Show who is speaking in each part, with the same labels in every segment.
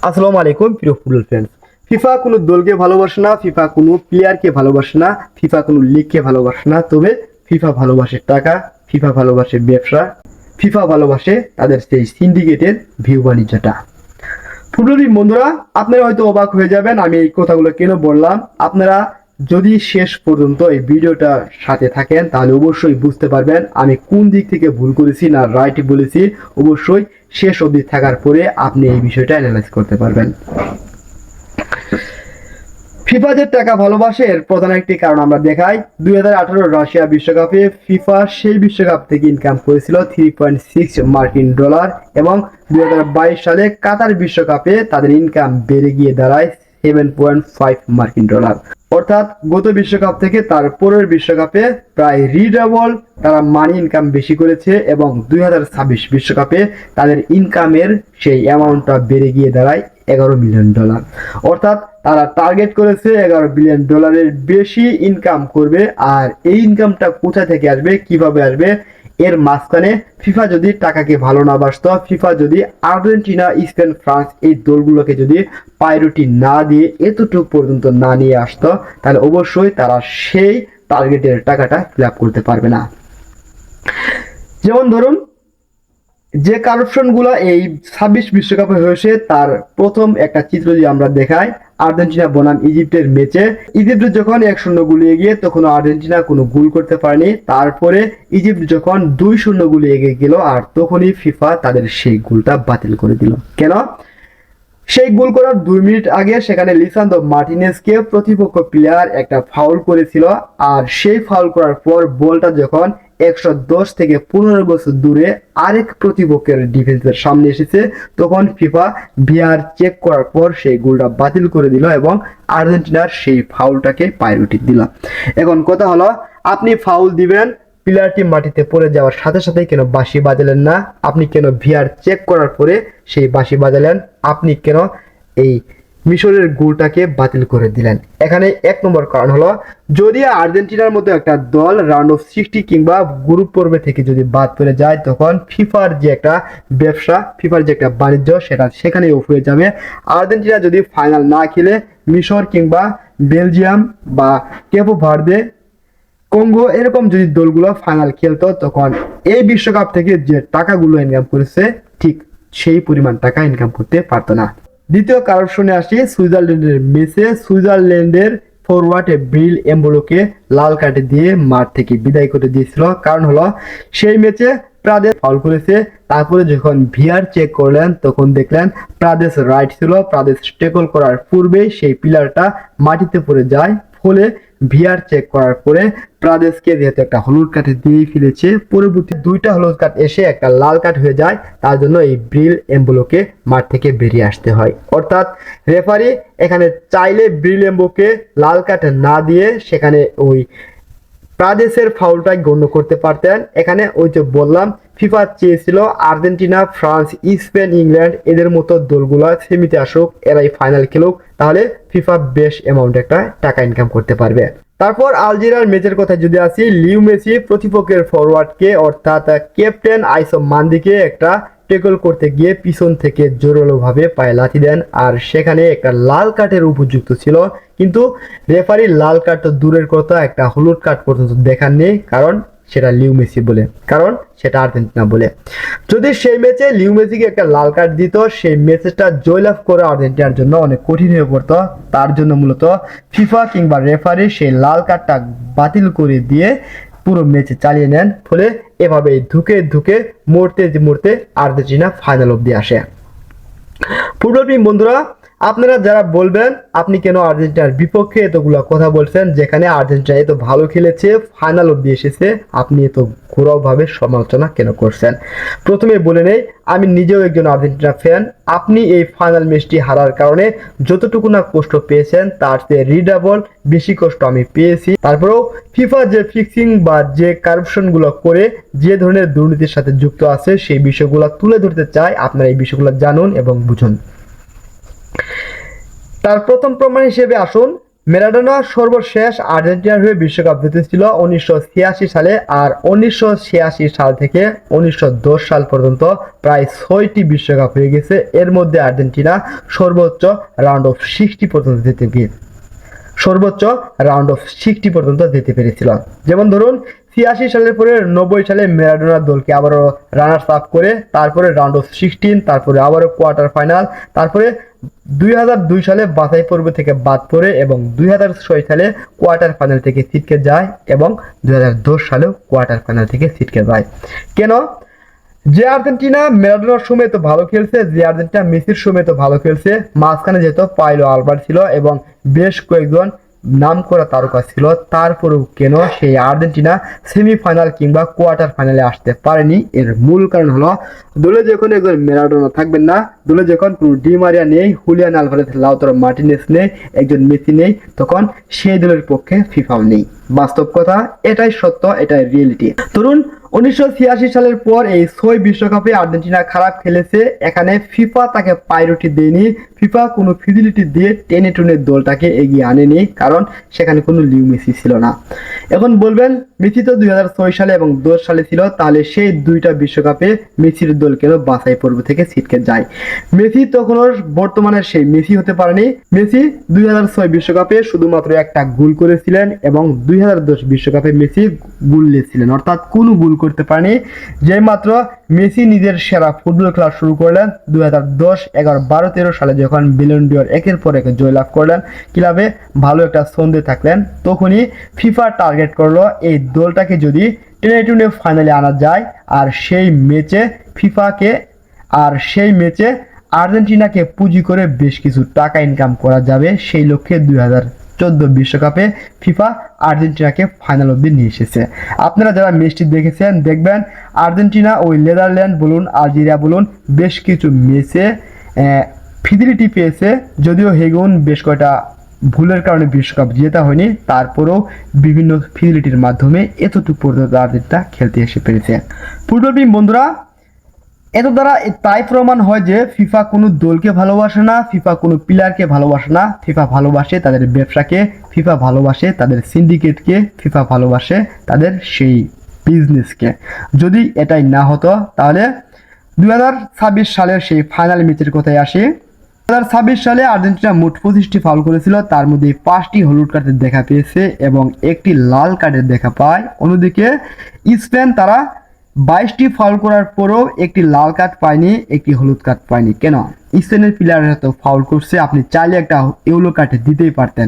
Speaker 1: আসসালামু আলাইকুম প্রিয় ফুটবল ফ্রেন্ডস। ফিফা কোনো দলকে ভালোবাসে না, ফিফা কোনো প্লেয়ারকে ভালোবাসে না, ফিফা কোনো লিগকে ভালোবাসে না, তবে ফিফা ভালোবাসে টাকা, ফিফা ভালোবাসে ব্যবসা, ফিফা ভালোবাসে তাদের সেই সিন্ডিকেটের ভিউ বাণিজ্যটা। ফুটবলিক বন্ধুরা, আপনারা হয়তো অবাক হয়ে যাবেন আমি এই কথাগুলো কেন বললাম। আপনারা যদি শেষ পর্যন্ত এই ভিডিওটা সাথে থাকেন তাহলে অবশ্যই বুঝতে পারবেন আমি কোন দিক থেকে ভুল করেছি না রাইট বলেছি। অবশ্যই শেষ অবধি থাকার পরে আপনি এই বিষয়টা অ্যানালাইজ করতে পারবেন। ফিফা যে টাকা ভালোবাসে এর প্রধান একটি কারণ আমরা দেখাই। 2018 রাশিয়া বিশ্বকাপে ফিফা সেই বিশ্বকাপ থেকে ইনকাম করেছিল 3.6 মার্কিন ডলার এবং 2022 সালে কাতার বিশ্বকাপে তাদের ইনকাম বেড়ে গিয়ে দাঁড়ায় 7.5 মার্কিন ডলার। অর্থাৎ গত বিশ্বকাপ থেকে তার পরের বিশ্বকাপে প্রায় রিডাবল তারা মানি ইনকাম বেশি করেছে এবং 2026 বিশ্বকাপে তাদের ইনকামের সেই অ্যামাউন্টটা বেড়ে গিয়ে দাঁড়ায় 11 মিলিয়ন ডলার। অর্থাৎ তারা টার্গেট করেছে 11 বিলিয়ন ডলারের বেশি ইনকাম করবে। আর এই ইনকামটা কোথা থেকে আসবে, কিভাবে আসবে, এর মাঝখানে ফিফা যদি টাকাকে ভালো না বাসতো, ফিফা যদি আর্জেন্টিনা, স্পেন, ফ্রান্স এই দলগুলোকে যদি প্রায়োরিটি না দিয়ে এতটুকু পর্যন্ত না নিয়ে আসতো তাহলে অবশ্যই তারা সেই টার্গেটের টাকাটা ফিল আপ করতে পারবে না। যেমন ধরুন, যে কারাপশনগুলো এই 26 বিশ্বকাপে হয়েছে তার প্রথম একটা চিত্র যদি আমরা দেখাই, আর্জেন্টিনা বনাম ইজিপ্টের ম্যাচে ইজিপ্ট যখন 1-0 গোলে এগিয়ে তখন আর্জেন্টিনা কোনো গোল করতে পারেনি। তারপরে ইজিপ্ট যখন 2-0 গোলে এগিয়ে গেল আর তখনই ফিফা তাদের সেই গোলটা বাতিল করে দিল। কেন? সেই গোল করার 2 মিনিট আগে সেখানে লিসান্দ্রো মার্টিনেজকে প্রতিপক্ষ প্লেয়ার একটা ফাউল করেছিল। আর সেই ফাউল করার পর বলটা যখন 110 থেকে 15 বছর দূরে আরেক প্রতিপক্ষের ডিফেন্সের সামনে এসেছে তখন ফিফা ভিআর চেক করার পর সেই গোলটা বাতিল করে দিল এবং আর্জেন্টিনার সেই ফাউলটাকে প্রায়োরিটি দিল। এখন কথা হলো, আপনি ফাউল দিবেন, প্লেয়ারটি মাটিতে পড়ে যাওয়ার সাথে সাথে কেন বাঁশি বাজালেন না? আপনি কেন ভিআর চেক করার পরে সেই বাঁশি বাজালেন? আপনি কেন এই মিশরের গোলটাকে বাতিল করে দিলেন? এখানে 1 নম্বর কারণ হলো, যদি আর্জেন্টিনার মতো একটা দল রাউন্ড অফ 60 কিংবা গ্রুপ পর্বে থেকে যদি বাদ পড়ে যায় তখন ফিফার যে একটা ব্যবসা, ফিফার যে একটা বাণিজ্য সেটা সেখানেই অফ হয়ে যাবে। আর্জেন্টিনা যদি ফাইনাল না খেলে মিশর কিংবা বেলজিয়াম বা কেপো ভার্দে, কঙ্গো এরকম যদি দলগুলো ফাইনাল খেলতো তখন এই বিশ্বকাপ থেকে যে টাকাগুলো ইনকাম করেছে ঠিক সেই পরিমাণ টাকা ইনকাম করতে পারতো না। দ্বিতীয় কারণে আসি সুইজারল্যান্ডের ম্যাচে সুইজারল্যান্ডের ফরওয়ার্ড ব্রিল এম্বোলোকে লাল কার্ড দিয়ে মাঠ থেকে বিদায় করে দিয়েছিল। কারণ হলো, সেই ম্যাচে প্রাদেশ ফাউল করেছে। তারপরে যখন ভিআর চেক করলেন তখন দেখলেন প্রাদেশ রাইট ছিল, প্রাদেশ ট্যাকল করার পূর্বেই সেই প্লেয়ারটা মাটিতে পড়ে যায়। ফলে ভিআর চেক করার পরে প্রাদেশকে যেহেতু একটা হলুদ কার্ড দিয়ে ফেলেছে, পরবর্তী 2টা হলুদ কার্ড এসে একটা লাল কার্ড হয়ে যায়। তার জন্য এই ব্রিল এম্বোলোকে মাঠ থেকে বেরিয়ে আসতে হয়। অর্থাৎ রেফারি এখানে চাইলে ব্রিল এম্বোকে লাল কার্ড না দিয়ে সেখানে ওই প্রাদেশের ফাউলটাই গণ্য করতে পারতেন। এখানে ওই যে বললাম ফিফা চেয়েছিল আর্জেন্টিনা, ফ্রান্স, স্পেন, ইংল্যান্ড এদের মতো দলগুলো সেমিতে আসুক, এরাই ফাইনাল খেলুক, তাহলে ফিফা বেশ অ্যামাউন্ট একটা টাকা ইনকাম করতে পারবে। তারপর আলজেরিয়ার ম্যাচের কথা যদি আসি, লিও মেসি প্রতিপক্ষের ফরওয়ার্ডকে অর্থাৎ ক্যাপ্টেন আইসো মান্দিকে একটা ট্যাকল করতে গিয়ে পিছন থেকে জোরালোভাবে পায়ে লাথি দেন আর সেখানে একটা লাল কার্ডের উপযুক্ত ছিল। কিন্তু রেফারি লাল কার্ড তো দূরের কথা, একটা হলুদ কার্ড পর্যন্ত দেখাননি। কারণ সেটা লিও মেসি বলে, কারণ সেটা আর্জেন্টিনা বলে। যদি সেই ম্যাচে লিও মেসিকে একটা লাল কার্ড দিত সেই ম্যাচটা জয়লাভ করা আর্জেন্টিনার জন্য অনেক কঠিন হয়ে পড়তো। তার জন্য মূলত ফিফা কিংবা রেফারি সেই লাল কার্ডটা বাতিল করে দিয়ে পুরো ম্যাচে চালিয়ে নেন। ফলে এভাবে ধুকে ধুকে মরতে মরতে আর্জেন্টিনা ফাইনাল অবধি আসে। ফুটবল প্রেমী বন্ধুরা, আপনারা যারা বলবেন আপনি কেন আর্জেন্টিনার বিপক্ষে এতগুলো কথা বলছেন, যেখানে আর্জেন্টিনা এত ভালো খেলেছে, ফাইনাল অবধি এসেছে, আপনি এত ঘোরাওভাবে সমালোচনা কেন করছেন? প্রথমে বলে নেই, আমি নিজেও একজন আর্জেন্টিনা ফ্যান। আপনি এই ফাইনাল ম্যাচটি হারার কারণে যতটুকু না কষ্ট পেয়েছেন তার চেয়ে রিডাবল বেশি কষ্ট আমি পেয়েছি। তারপরেও ফিফা যে ফিক্সিং বা যে কারাপশনগুলো করে যে ধরনের দুর্নীতির সাথে যুক্ত আছে সেই বিষয়গুলো তুলে ধরতে চাই। আপনারা এই বিষয়গুলো জানুন এবং বুঝুন। তার প্রথম প্রমাণ হিসেবে আসুন, ম্যারাডোনা সর্বশেষ আর্জেন্টিনার হয়ে বিশ্বকাপ জিতেছিল 1986 সালে, আর 1986 সাল থেকে 1910 সাল পর্যন্ত প্রায় 6টি বিশ্বকাপ হয়ে গেছে। এর মধ্যে আর্জেন্টিনা সর্বোচ্চ রাউন্ড অফ 60 পর্যন্ত যেতে পেরেছিল। যেমন ধরুন 86 সালের পরে 90 সালে ম্যারাডোনার দলকে আবারও রানার্স আপ করে, তারপরে রাউন্ড অফ 16, তারপরে আবারও কোয়ার্টার ফাইনাল, তারপরে 2002 সালে বাছাই পর্ব থেকে বাদ পড়ে এবং 2006 সালে কোয়ার্টার ফাইনাল থেকে ছিটকে যায় এবং 2010 সালেও কোয়ার্টার ফাইনাল থেকে ছিটকে যায়। কেন? যে আর্জেন্টিনা ম্যারাডোনার সময় তো ভালো খেলছে, যে আর্জেন্টিনা মেসির সময় তো ভালো খেলছে, মাঝখানে যেহেতু পাইলো আলবার্ট ছিল এবং বেশ কয়েকজন নাম করা তারকা ছিল, তারপরেও কেন সেই আর্জেন্টিনা সেমিফাইনাল কিংবা কোয়ার্টার ফাইনালে আসতে পারেনি? এর মূল কারণ হলো দলে যখন একজন ম্যারাডোনা থাকবেন না, দলে যখন কোনো ডি মারিয়া নেই, হুলিয়ান আলভারেজ, লাউতারো মার্টিনেজ নেই, একজন মেসি নেই, তখন সেই দলের পক্ষে ফিফাও নেই। বাস্তব কথা, এটাই সত্য, এটাই রিয়েলিটি। ধরুন 1986 সালের পর এই 6 বিশ্বকাপে আর্জেন্টিনা খারাপ খেলেছে, এখানে ফিফা তাকে প্রায়োরিটি দেয়নি, ফিফা কোনো ফিজিলিটি দিয়ে টেনে টুনে দলটাকে এগিয়ে আনেনি, কারণ সেখানে কোনো লিও মেসি ছিল না। এখন বলবেন মেসি তো 2006 সালে এবং 10 সালে ছিল, তাহলে সেই দুইটা বিশ্বকাপে মেসির দল কেন বাছাই পর্ব থেকে ছিটকে যায়? মেসি তখন বর্তমানে সেই মেসি হতে পারেনি। মেসি 2006 বিশ্বকাপে শুধুমাত্র একটা গোল করেছিলেন এবং 2010 বিশ্বকাপে মেসি গোললেস ছিলেন, অর্থাৎ কোনো গোল করতে পারেনি। যে মাত্র মেসি নিজের সেরা ফুটবল খেলা শুরু করলেন 2010, 11, 12, 13 সালে যখন ব্যালন ডি'র একের পর এক জয়লাভ করলেন, ক্লাবে ভালো একটা ছন্দে থাকলেন, তখনই ফিফা টার্গেট করলো এই দলটাকে যদি টেনে টুনে ফাইনালে আনা যায় আর সেই ম্যাচে আর্জেন্টিনাকে পুঁজি করে বেশ কিছু টাকা ইনকাম করা যাবে, সেই লক্ষ্যে 2014 বিশ্বকাপে ফিফা আর্জেন্টিনাকে ফাইনাল অবধি নিয়ে এসেছে। আপনারা যারা ম্যাচটি দেখেছেন দেখবেন আর্জেন্টিনা ওই নেদারল্যান্ড বলুন, আলজেরিয়া বলুন, বেশ কিছু ম্যাচে ফিজিলিটি পেয়েছে, যদিও হেগুন বেশ কয়টা ভুলের কারণে বিশ্বকাপ জেতা হয়নি, তারপরেও বিভিন্ন ফিজিলিটির মাধ্যমে এতটুকু পর্যন্ত আর্জেন্টিনা খেলতে এসে পেরেছে। ফুটবল বন্ধুরা, এত দ্বারা তাই প্রমাণ হয় যে ফিফা কোনো দলকে ভালোবাসে না, ফিফা কোনো প্লেয়ারকে ভালোবাসে না, ফিফা ভালোবাসে তাদের ব্যবসাকে, ফিফা ভালোবাসে তাদের সিন্ডিকেটকে, ফিফা ভালোবাসে তাদের সেই বিজনেসকে। যদি এটাই না হতো তাহলে 2026 সালের সেই ফাইনাল ম্যাচের কথায় আসে। 2026 সালে আর্জেন্টিনা মোট 25টি ফাউল করেছিল, তার মধ্যে 5টি হলুদ কার্ডের দেখা পেয়েছে এবং একটি লাল কার্ডের দেখা পায়। অন্যদিকে স্পেন তারা 22টি ফাউল করার পরও একটি লাল কার্ড পায়নি, একটি হলুদ কার্ড পায়নি। কেন? স্পেনের প্লেয়াররা তো ফাউল করছে, আপনি চাইলে একটা ইয়েলো কার্ড দিতেই পারতেন।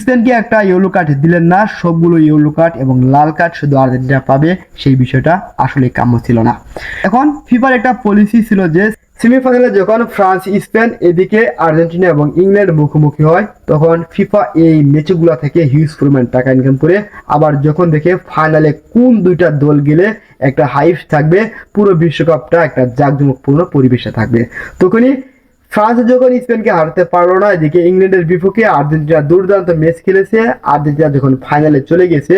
Speaker 1: স্পেনকে একটা ইয়েলো কার্ড দিলেন না, সবগুলো ইয়েলো কার্ড এবং লাল কার্ড শুধু আর্জেন্টিনা পাবে, সেই বিষয়টা আসলে কাম্য ছিল না। এখন ফিফার একটা পলিসি ছিল যে সেমিফাইনালে যখন ফ্রান্স, স্পেন, এদিকে আর্জেন্টিনা এবং ইংল্যান্ড মুখোমুখি হয়, তখন ফিফা এই ম্যাচগুলো থেকে হিউজ পরিমাণ টাকা ইনকাম করে, আবার যখন দেখে ফাইনালে কোন দুইটা দল গেলে একটা হাইপ থাকবে, পুরো বিশ্বকাপটা একটা জাঁকজমকপূর্ণ পরিবেশে থাকবে, তখনই ফ্রান্স যখন স্পেনকে হারতে পারলো না, এদিকে ইংল্যান্ডের বিপক্ষে আর্জেন্টিনা দুর্দান্ত ম্যাচ খেলেছে। আর্জেন্টিনা যখন ফাইনালে চলে গেছে,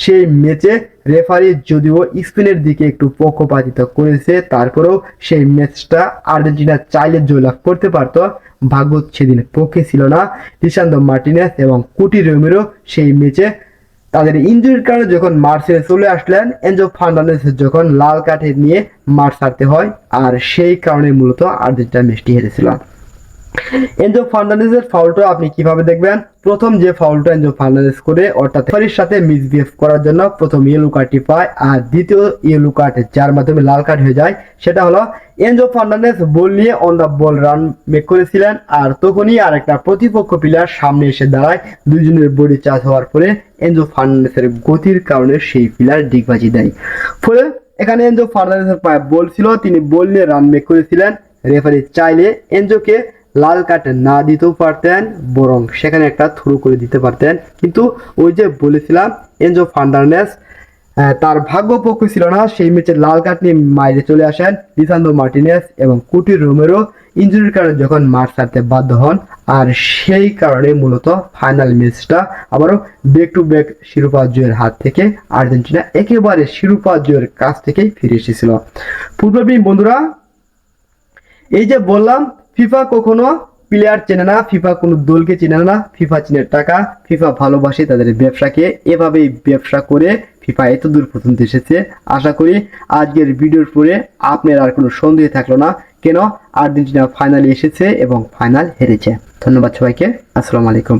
Speaker 1: সেই ম্যাচে রেফারি যদিও স্পেনের দিকে একটু পক্ষপাতিত্ব করেছে, তারপরেও সেই ম্যাচটা আর্জেন্টিনা চাইলে জয়লাভ করতে পারত। ভাগ্য সেদিন পক্ষে ছিল না। লিসান্দ্রো মার্টিনেজ এবং কুটি রোমেরো সেই ম্যাচে তাদের ইনজুরির কারণে যখন মাঠ ছেড়ে চলে আসলেন, এনজো ফার্নান্দেজ যখন লাল কার্ড নিয়ে মাঠ ছাড়তে হয়, আর সেই কারণে মূলত আর্জেন্টিনা ম্যাচটি হেরেছিল। এনজো ফার্নান্দেজের ফাউলটা আপনি কিভাবে দেখবেন? প্রথম যে ফাউলটা এনজো ফার্নান্দেজ করে, অর্থাৎ রেফারির সাথে মিসবিহেভ করার জন্য প্রথম ইয়েলো কার্ডটি পায়, আর দ্বিতীয় ইয়েলো কার্ড যার মাধ্যমে লাল কার্ড হয়ে যায়, সেটা হলো এনজো ফার্নান্দেজ বল নিয়ে on the ball run make করেছিলেন, আর তখনই আরেকটা প্রতিপক্ষ প্লেয়ার সামনে এসে দাঁড়ায়, দুইজনের বডি চার্জ হওয়ার পরে এনজো ফার্নান্দেজের গতির কারণে সেই প্লেয়ার ডিগবাজি দেয়। ফলে এখানে এনজো ফার্নান্দেজের পায়ে বল ছিল, তিনি বল নিয়ে রান মেক করেছিলেন। রেফারি চাইলে এনজোকে লাল কার্ড না দিতেও পারতেন, বরং সেখানে একটা থ্রো করে দিতে পারতেন, কিন্তু ওই যে বলেছিলাম এনজো ফার্নান্দেজ তার ভাগ্য পক্ষ ছিল না, সেই ম্যাচে লাল কার্ড নিয়ে মাইরে চলে আসেন লিসান্দ্রো মার্টিনেজ এবং কুটি রোমেরো ইনজুরির কারণে যখন মাঠ ছাড়তে বাধ্য হন, আর সেই কারণে মূলত ফাইনাল ম্যাচটা আবারও ব্যাক টু ব্যাক শিরোপা জয়ের হাত থেকে আর্জেন্টিনা একেবারে শিরোপা জয়ের কাছ থেকেই ফিরে এসেছিল। ফুটবল বন্ধুরা, এই যে বললাম ফিফা কখনো প্লেয়ার চেনে না, ফিফা কোনো দলকে চেনে না, ফিফা চেনে টাকা, ফিফা ভালোবাসে তাদের ব্যবসাকে। এভাবেই ব্যবসা করে ফিফা এত দূর পর্যন্ত এসেছে। আশা করি আজকের ভিডিওর পরে আপনার আর কোনো সন্দেহ থাকলো না কেন আর্জেন্টিনা ফাইনালে এসেছে এবং ফাইনাল হেরেছে। ধন্যবাদ সবাইকে, আসসালামু আলাইকুম।